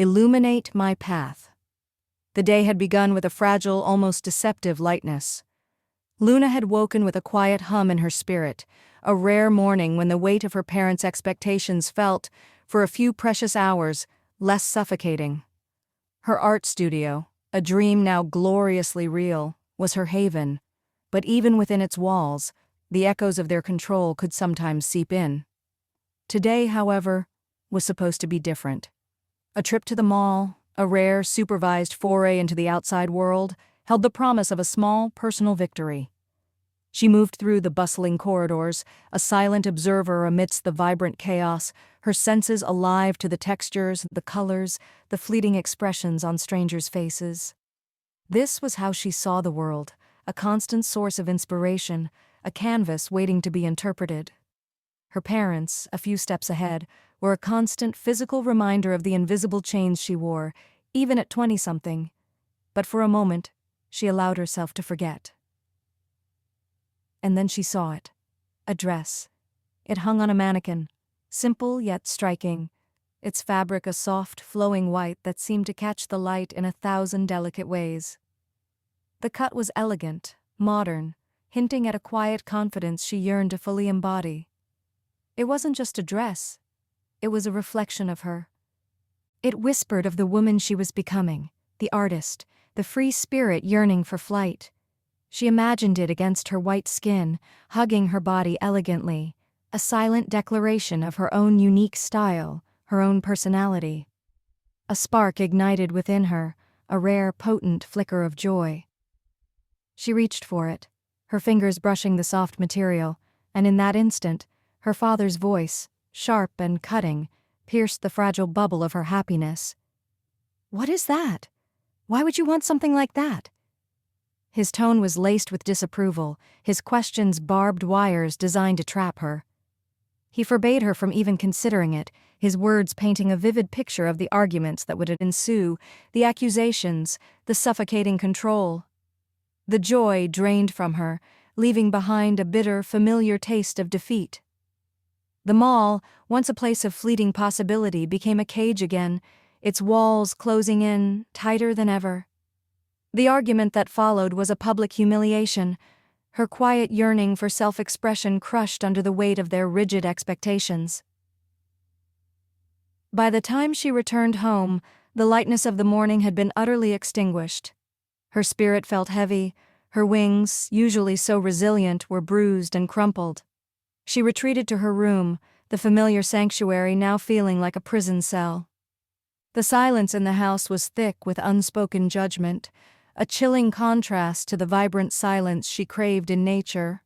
Illuminate my path. The day had begun with a fragile, almost deceptive lightness. Luna had woken with a quiet hum in her spirit, a rare morning when the weight of her parents' expectations felt, for a few precious hours, less suffocating. Her art studio, a dream now gloriously real, was her haven, but even within its walls, the echoes of their control could sometimes seep in. Today, however, was supposed to be different. A trip to the mall, a rare, supervised foray into the outside world, held the promise of a small, personal victory. She moved through the bustling corridors, a silent observer amidst the vibrant chaos, her senses alive to the textures, the colors, the fleeting expressions on strangers' faces. This was how she saw the world, a constant source of inspiration, a canvas waiting to be interpreted. Her parents, a few steps ahead, were a constant physical reminder of the invisible chains she wore, even at 20-something. But for a moment, she allowed herself to forget. And then she saw it. A dress. It hung on a mannequin, simple yet striking, its fabric a soft, flowing white that seemed to catch the light in 1,000 delicate ways. The cut was elegant, modern, hinting at a quiet confidence she yearned to fully embody. It wasn't just a dress. It was a reflection of her. It whispered of the woman she was becoming, the artist, the free spirit yearning for flight. She imagined it against her white skin, hugging her body elegantly, a silent declaration of her own unique style, her own personality. A spark ignited within her, a rare, potent flicker of joy. She reached for it, her fingers brushing the soft material, and in that instant, her father's voice, sharp and cutting, pierced the fragile bubble of her happiness. "What is that? Why would you want something like that?" His tone was laced with disapproval, his questions barbed wires designed to trap her. He forbade her from even considering it, his words painting a vivid picture of the arguments that would ensue, the accusations, the suffocating control. The joy drained from her, leaving behind a bitter, familiar taste of defeat. The mall, once a place of fleeting possibility, became a cage again, its walls closing in, tighter than ever. The argument that followed was a public humiliation, her quiet yearning for self-expression crushed under the weight of their rigid expectations. By the time she returned home, the lightness of the morning had been utterly extinguished. Her spirit felt heavy, her wings, usually so resilient, were bruised and crumpled. She retreated to her room, the familiar sanctuary now feeling like a prison cell. The silence in the house was thick with unspoken judgment, a chilling contrast to the vibrant silence she craved in nature.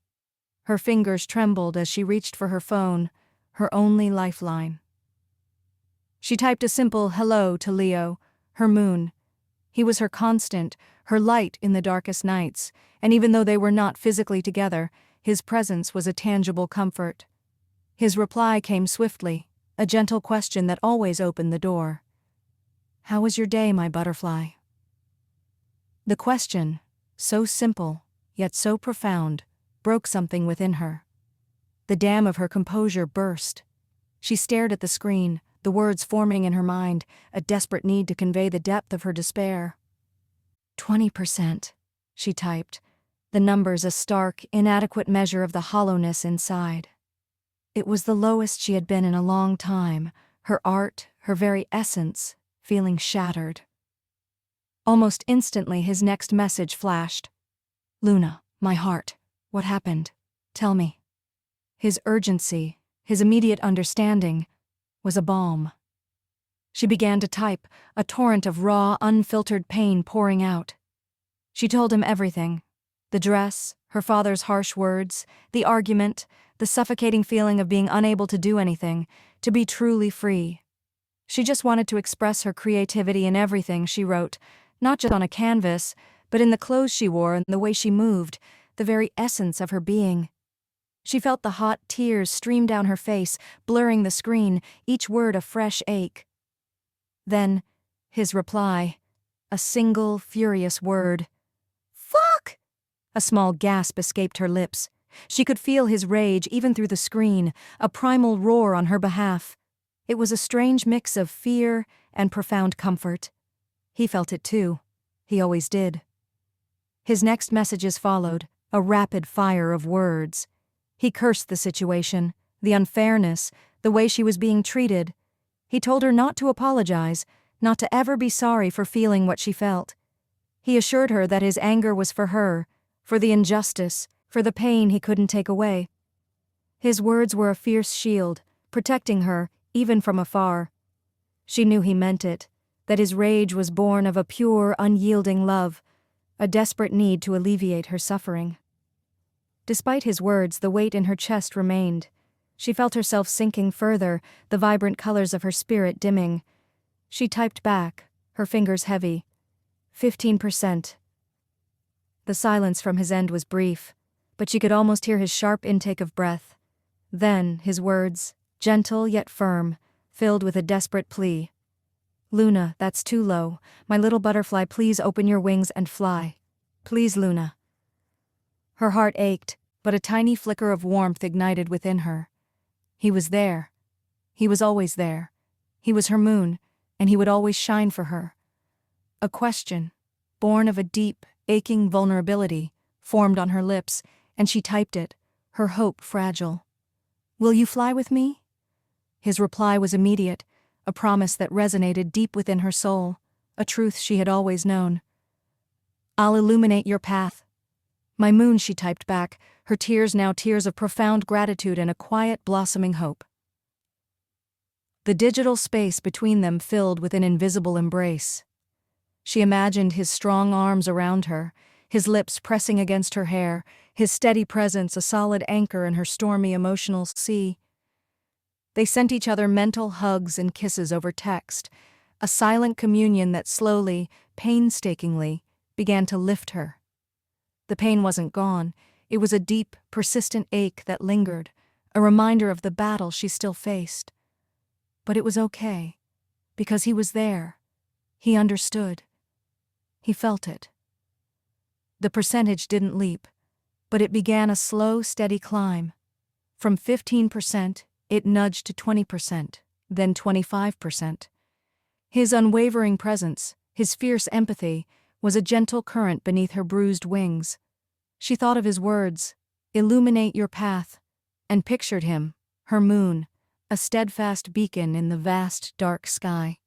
Her fingers trembled as she reached for her phone, her only lifeline. She typed a simple hello to Leo, her moon. He was her constant, her light in the darkest nights, and even though they were not physically together, his presence was a tangible comfort. His reply came swiftly, a gentle question that always opened the door. "How was your day, my butterfly?" The question, so simple, yet so profound, broke something within her. The dam of her composure burst. She stared at the screen, the words forming in her mind, a desperate need to convey the depth of her despair. 20%, she typed, the numbers a stark, inadequate measure of the hollowness inside. It was the lowest she had been in a long time, her art, her very essence, feeling shattered. Almost instantly his next message flashed. "Luna, my heart, what happened? Tell me." His urgency, his immediate understanding, was a balm. She began to type, a torrent of raw, unfiltered pain pouring out. She told him everything. The dress, her father's harsh words, the argument, the suffocating feeling of being unable to do anything, to be truly free. She just wanted to express her creativity in everything she wrote, not just on a canvas, but in the clothes she wore and the way she moved, the very essence of her being. She felt the hot tears stream down her face, blurring the screen, each word a fresh ache. Then, his reply, a single, furious word. "Fuck!" A small gasp escaped her lips. She could feel his rage even through the screen, a primal roar on her behalf. It was a strange mix of fear and profound comfort. He felt it too. He always did. His next messages followed, a rapid fire of words. He cursed the situation, the unfairness, the way she was being treated. He told her not to apologize, not to ever be sorry for feeling what she felt. He assured her that his anger was for her, for the injustice, for the pain he couldn't take away. His words were a fierce shield, protecting her, even from afar. She knew he meant it, that his rage was born of a pure, unyielding love, a desperate need to alleviate her suffering. Despite his words, the weight in her chest remained. She felt herself sinking further, the vibrant colors of her spirit dimming. She typed back, her fingers heavy. 15%. The silence from his end was brief, but she could almost hear his sharp intake of breath. Then, his words, gentle yet firm, filled with a desperate plea. Luna, that's too low. My little butterfly, please open your wings and fly. Please, Luna. Her heart ached, but a tiny flicker of warmth ignited within her. He was there. He was always there. He was her moon, and he would always shine for her. A question, born of a deep, aching vulnerability, formed on her lips, and she typed it, her hope fragile. Will you fly with me? His reply was immediate, a promise that resonated deep within her soul, a truth she had always known. I'll illuminate your path. My moon, she typed back, her tears now tears of profound gratitude and a quiet, blossoming hope. The digital space between them filled with an invisible embrace. She imagined his strong arms around her, his lips pressing against her hair, his steady presence a solid anchor in her stormy emotional sea. They sent each other mental hugs and kisses over text, a silent communion that slowly, painstakingly, began to lift her. The pain wasn't gone. It was a deep, persistent ache that lingered, a reminder of the battle she still faced. But it was okay, because he was there. He understood. He felt it. The percentage didn't leap, but it began a slow, steady climb. From 15%, it nudged to 20%, then 25%. His unwavering presence, his fierce empathy, was a gentle current beneath her bruised wings. She thought of his words, illuminate your path, and pictured him, her moon, a steadfast beacon in the vast, dark sky.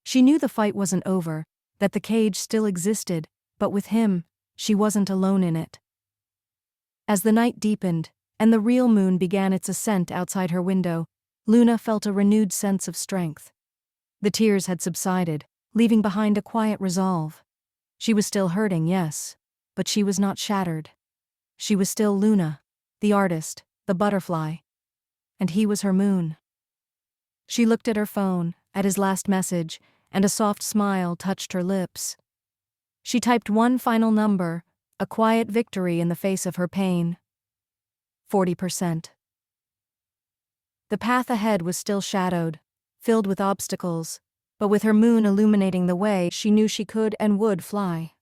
She knew the fight wasn't over, that the cage still existed, but with him, she wasn't alone in it. As the night deepened, and the real moon began its ascent outside her window, Luna felt a renewed sense of strength. The tears had subsided, leaving behind a quiet resolve. She was still hurting, yes, but she was not shattered. She was still Luna, the artist, the butterfly, and he was her moon. She looked at her phone, at his last message, and a soft smile touched her lips. She typed one final number, a quiet victory in the face of her pain. 40%. The path ahead was still shadowed, filled with obstacles, but with her moon illuminating the way, she knew she could and would fly.